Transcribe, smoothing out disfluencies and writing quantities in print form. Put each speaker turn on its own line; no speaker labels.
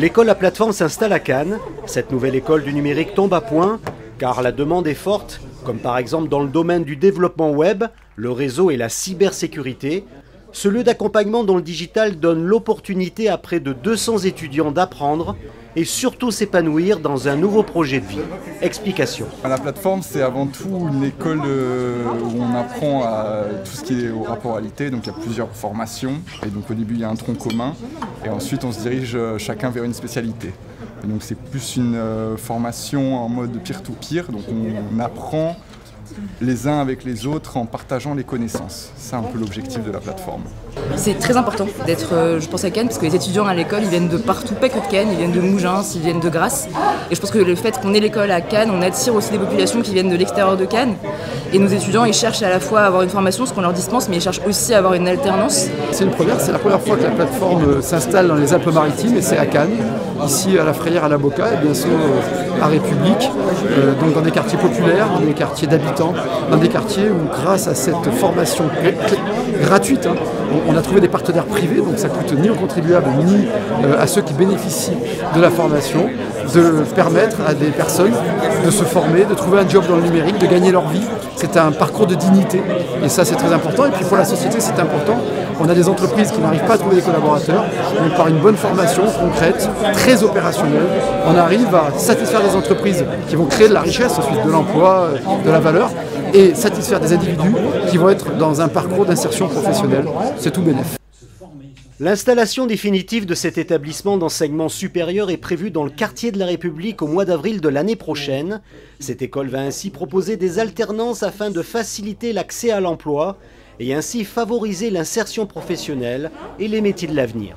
L'école à plateforme s'installe à Cannes. Cette nouvelle école du numérique tombe à point car la demande est forte, comme par exemple dans le domaine du développement web, le réseau et la cybersécurité. Ce lieu d'accompagnement dans le digital donne l'opportunité à près de 200 étudiants d'apprendre et surtout s'épanouir dans un nouveau projet de vie. Explication.
La plateforme, c'est avant tout une école où on apprend à tout ce qui est au rapport à l'IT. Donc il y a plusieurs formations. Et donc au début, il y a un tronc commun. Et ensuite, on se dirige chacun vers une spécialité. Et donc c'est plus une formation en mode peer-to-peer. Donc on apprend les uns avec les autres en partageant les connaissances. C'est un peu l'objectif de la plateforme.
C'est très important d'être, je pense, à Cannes, parce que les étudiants à l'école, ils viennent de partout, pas que de Cannes, ils viennent de Mougins, ils viennent de Grasse. Et je pense que le fait qu'on ait l'école à Cannes, on attire aussi des populations qui viennent de l'extérieur de Cannes. Et nos étudiants, ils cherchent à la fois à avoir une formation, ce qu'on leur dispense, mais ils cherchent aussi à avoir une alternance.
C'est la première fois que la plateforme s'installe dans les Alpes-Maritimes, et c'est à Cannes, ici à la Frayère à la Boca, et bien sûr à République, donc dans des quartiers populaires, dans des quartiers d'habitants, dans des quartiers où grâce à cette formation gratuite, on a trouvé des partenaires privés, donc ça coûte ni aux contribuables ni à ceux qui bénéficient de la formation, de permettre à des personnes de se former, de trouver un job dans le numérique, de gagner leur vie. C'est un parcours de dignité et ça c'est très important. Et puis pour la société c'est important. On a des entreprises qui n'arrivent pas à trouver des collaborateurs, donc par une bonne formation concrète, très opérationnelle, on arrive à satisfaire des entreprises qui vont créer de la richesse, ensuite de l'emploi, de la valeur, et satisfaire des individus qui vont être dans un parcours d'insertion professionnelle. C'est tout bénef.
L'installation définitive de cet établissement d'enseignement supérieur est prévue dans le quartier de la République au mois d'avril de l'année prochaine. Cette école va ainsi proposer des alternances afin de faciliter l'accès à l'emploi et ainsi favoriser l'insertion professionnelle et les métiers de l'avenir.